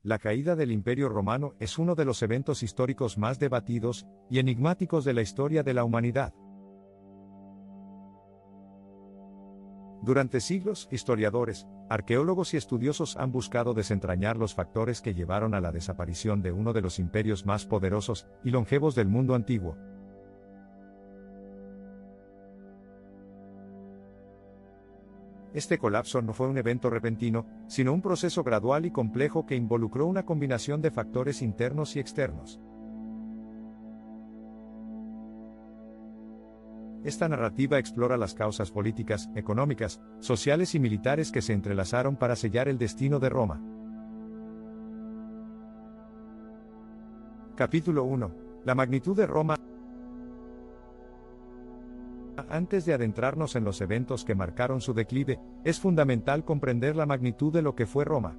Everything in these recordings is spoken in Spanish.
La caída del Imperio Romano es uno de los eventos históricos más debatidos y enigmáticos de la historia de la humanidad. Durante siglos, historiadores, arqueólogos y estudiosos han buscado desentrañar los factores que llevaron a la desaparición de uno de los imperios más poderosos y longevos del mundo antiguo. Este colapso no fue un evento repentino, sino un proceso gradual y complejo que involucró una combinación de factores internos y externos. Esta narrativa explora las causas políticas, económicas, sociales y militares que se entrelazaron para sellar el destino de Roma. Capítulo 1. La magnitud de Roma. Antes de adentrarnos en los eventos que marcaron su declive, es fundamental comprender la magnitud de lo que fue Roma.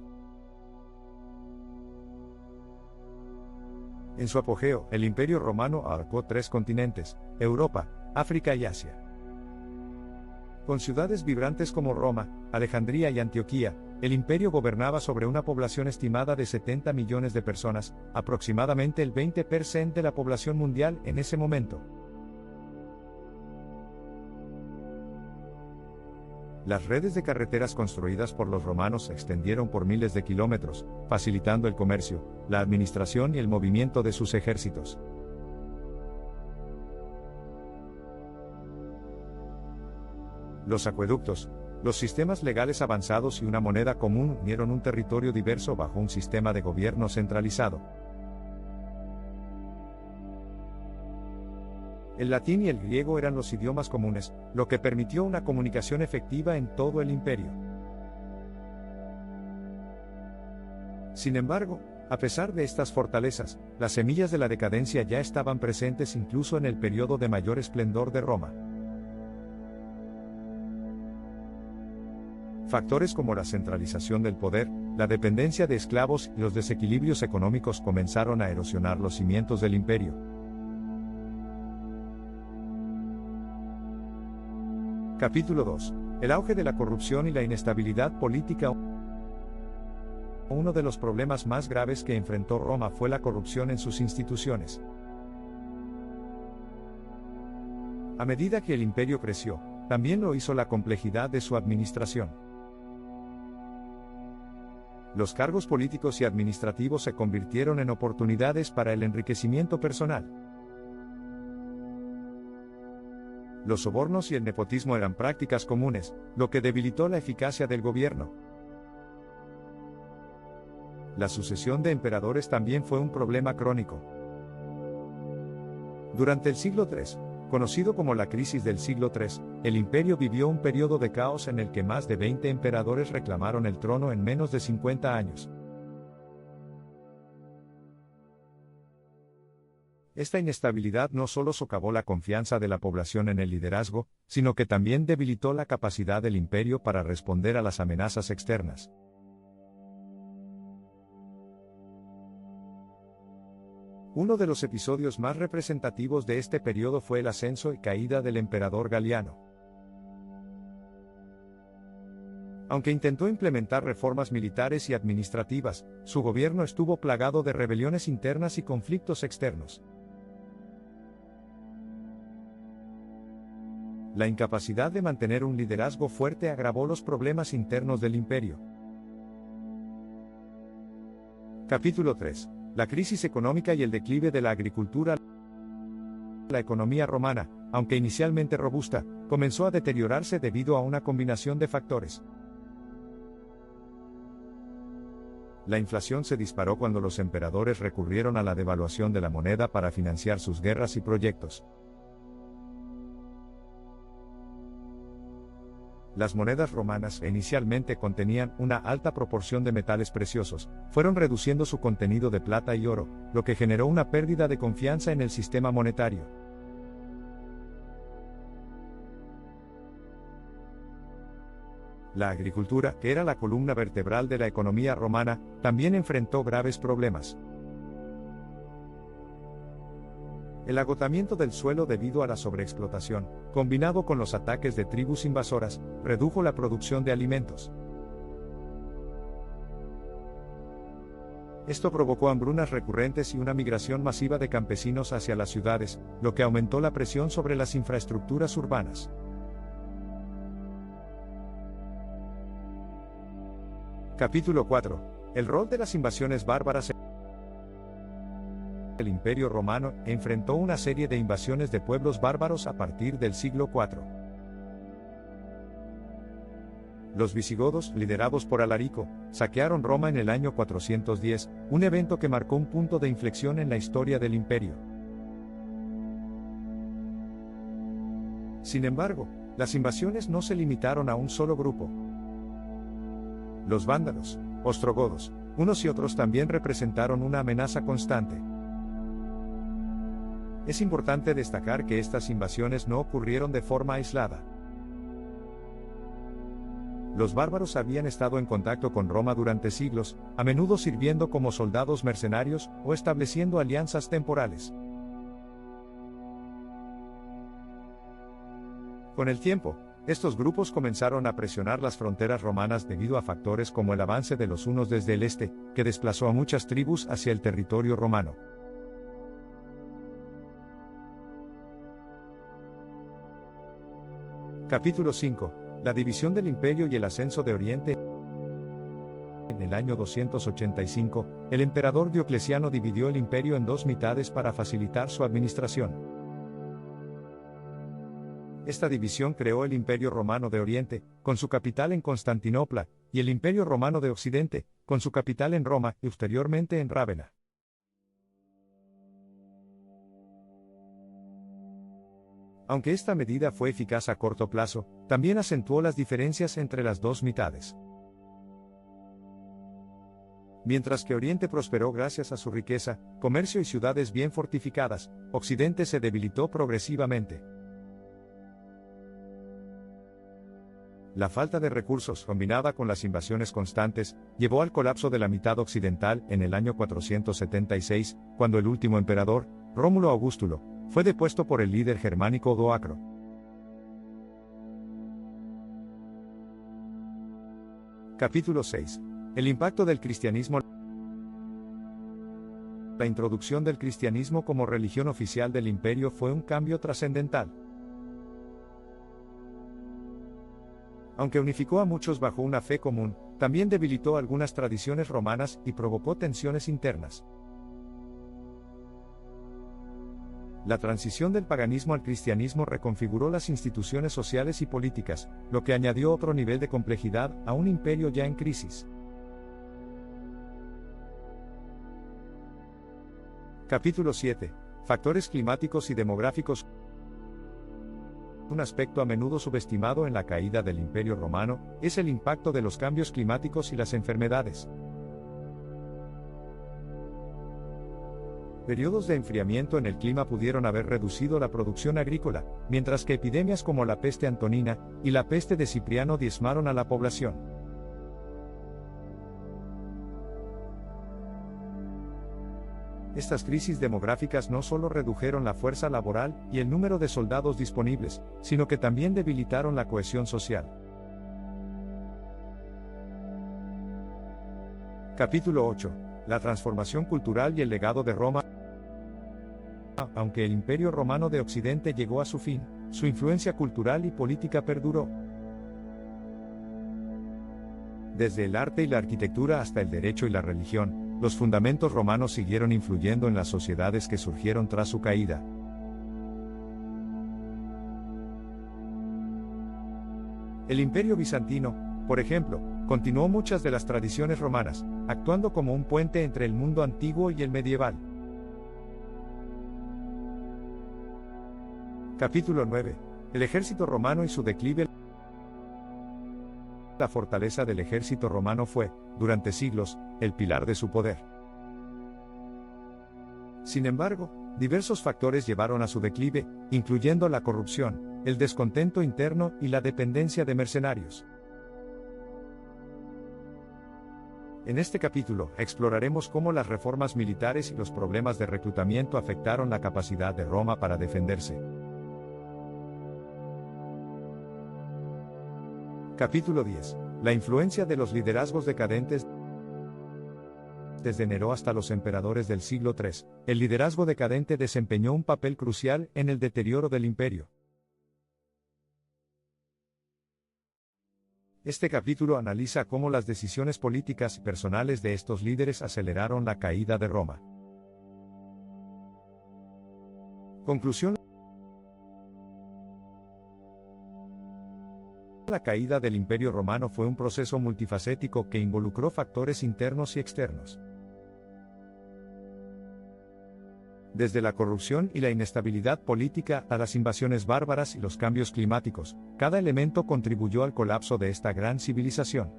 En su apogeo, el Imperio Romano abarcó 3 continentes: Europa, África y Asia. Con ciudades vibrantes como Roma, Alejandría y Antioquía, el imperio gobernaba sobre una población estimada de 70 millones de personas, aproximadamente el 20% de la población mundial en ese momento. Las redes de carreteras construidas por los romanos se extendieron por miles de kilómetros, facilitando el comercio, la administración y el movimiento de sus ejércitos. Los acueductos, los sistemas legales avanzados y una moneda común unieron un territorio diverso bajo un sistema de gobierno centralizado. El latín y el griego eran los idiomas comunes, lo que permitió una comunicación efectiva en todo el imperio. Sin embargo, a pesar de estas fortalezas, las semillas de la decadencia ya estaban presentes incluso en el periodo de mayor esplendor de Roma. Factores como la centralización del poder, la dependencia de esclavos y los desequilibrios económicos comenzaron a erosionar los cimientos del imperio. Capítulo 2. El auge de la corrupción y la inestabilidad política. Uno de los problemas más graves que enfrentó Roma fue la corrupción en sus instituciones. A medida que el imperio creció, también lo hizo la complejidad de su administración. Los cargos políticos y administrativos se convirtieron en oportunidades para el enriquecimiento personal. Los sobornos y el nepotismo eran prácticas comunes, lo que debilitó la eficacia del gobierno. La sucesión de emperadores también fue un problema crónico. Durante el siglo III, conocido como la crisis del siglo III, el imperio vivió un periodo de caos en el que más de 20 emperadores reclamaron el trono en menos de 50 años. Esta inestabilidad no solo socavó la confianza de la población en el liderazgo, sino que también debilitó la capacidad del imperio para responder a las amenazas externas. Uno de los episodios más representativos de este periodo fue el ascenso y caída del emperador Galiano. Aunque intentó implementar reformas militares y administrativas, su gobierno estuvo plagado de rebeliones internas y conflictos externos. La incapacidad de mantener un liderazgo fuerte agravó los problemas internos del imperio. Capítulo 3. La crisis económica y el declive de la agricultura. La economía romana, aunque inicialmente robusta, comenzó a deteriorarse debido a una combinación de factores. La inflación se disparó cuando los emperadores recurrieron a la devaluación de la moneda para financiar sus guerras y proyectos. Las monedas romanas, que inicialmente contenían una alta proporción de metales preciosos, fueron reduciendo su contenido de plata y oro, lo que generó una pérdida de confianza en el sistema monetario. La agricultura, que era la columna vertebral de la economía romana, también enfrentó graves problemas. El agotamiento del suelo debido a la sobreexplotación, combinado con los ataques de tribus invasoras, redujo la producción de alimentos. Esto provocó hambrunas recurrentes y una migración masiva de campesinos hacia las ciudades, lo que aumentó la presión sobre las infraestructuras urbanas. Capítulo 4. El rol de las invasiones bárbaras. El Imperio Romano enfrentó una serie de invasiones de pueblos bárbaros a partir del siglo IV. Los visigodos, liderados por Alarico, saquearon Roma en el año 410, un evento que marcó un punto de inflexión en la historia del imperio. Sin embargo, las invasiones no se limitaron a un solo grupo. Los vándalos, ostrogodos, unos y otros también representaron una amenaza constante. Es importante destacar que estas invasiones no ocurrieron de forma aislada. Los bárbaros habían estado en contacto con Roma durante siglos, a menudo sirviendo como soldados mercenarios o estableciendo alianzas temporales. Con el tiempo, estos grupos comenzaron a presionar las fronteras romanas debido a factores como el avance de los hunos desde el este, que desplazó a muchas tribus hacia el territorio romano. Capítulo 5. La división del imperio y el ascenso de Oriente. En el año 285, el emperador Diocleciano dividió el imperio en dos mitades para facilitar su administración. Esta división creó el Imperio Romano de Oriente, con su capital en Constantinopla, y el Imperio Romano de Occidente, con su capital en Roma y posteriormente en Rávena. Aunque esta medida fue eficaz a corto plazo, también acentuó las diferencias entre las dos mitades. Mientras que Oriente prosperó gracias a su riqueza, comercio y ciudades bien fortificadas, Occidente se debilitó progresivamente. La falta de recursos, combinada con las invasiones constantes, llevó al colapso de la mitad occidental en el año 476, cuando el último emperador, Rómulo Augustulo, fue depuesto por el líder germánico Odoacro. Capítulo 6. El impacto del cristianismo. La introducción del cristianismo como religión oficial del imperio fue un cambio trascendental. Aunque unificó a muchos bajo una fe común, también debilitó algunas tradiciones romanas y provocó tensiones internas. La transición del paganismo al cristianismo reconfiguró las instituciones sociales y políticas, lo que añadió otro nivel de complejidad a un imperio ya en crisis. Capítulo 7. Factores climáticos y demográficos. Un aspecto a menudo subestimado en la caída del Imperio Romano es el impacto de los cambios climáticos y las enfermedades. Periodos de enfriamiento en el clima pudieron haber reducido la producción agrícola, mientras que epidemias como la peste antonina y la peste de Cipriano diezmaron a la población. Estas crisis demográficas no solo redujeron la fuerza laboral y el número de soldados disponibles, sino que también debilitaron la cohesión social. Capítulo 8. La transformación cultural y el legado de Roma. Aunque el Imperio Romano de Occidente llegó a su fin, su influencia cultural y política perduró. Desde el arte y la arquitectura hasta el derecho y la religión, los fundamentos romanos siguieron influyendo en las sociedades que surgieron tras su caída. El Imperio Bizantino, por ejemplo, continuó muchas de las tradiciones romanas, actuando como un puente entre el mundo antiguo y el medieval. Capítulo 9. El ejército romano y su declive. La fortaleza del ejército romano fue, durante siglos, el pilar de su poder. Sin embargo, diversos factores llevaron a su declive, incluyendo la corrupción, el descontento interno y la dependencia de mercenarios. En este capítulo, exploraremos cómo las reformas militares y los problemas de reclutamiento afectaron la capacidad de Roma para defenderse. Capítulo 10. La influencia de los liderazgos decadentes. desde Nerón hasta los emperadores del siglo III, el liderazgo decadente desempeñó un papel crucial en el deterioro del imperio. Este capítulo analiza cómo las decisiones políticas y personales de estos líderes aceleraron la caída de Roma. Conclusión. La caída del Imperio Romano fue un proceso multifacético que involucró factores internos y externos. Desde la corrupción y la inestabilidad política a las invasiones bárbaras y los cambios climáticos, cada elemento contribuyó al colapso de esta gran civilización.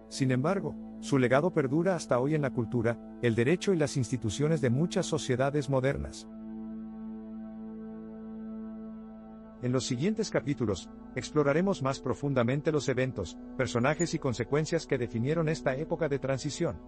Sin embargo, su legado perdura hasta hoy en la cultura, el derecho y las instituciones de muchas sociedades modernas. En los siguientes capítulos, exploraremos más profundamente los eventos, personajes y consecuencias que definieron esta época de transición.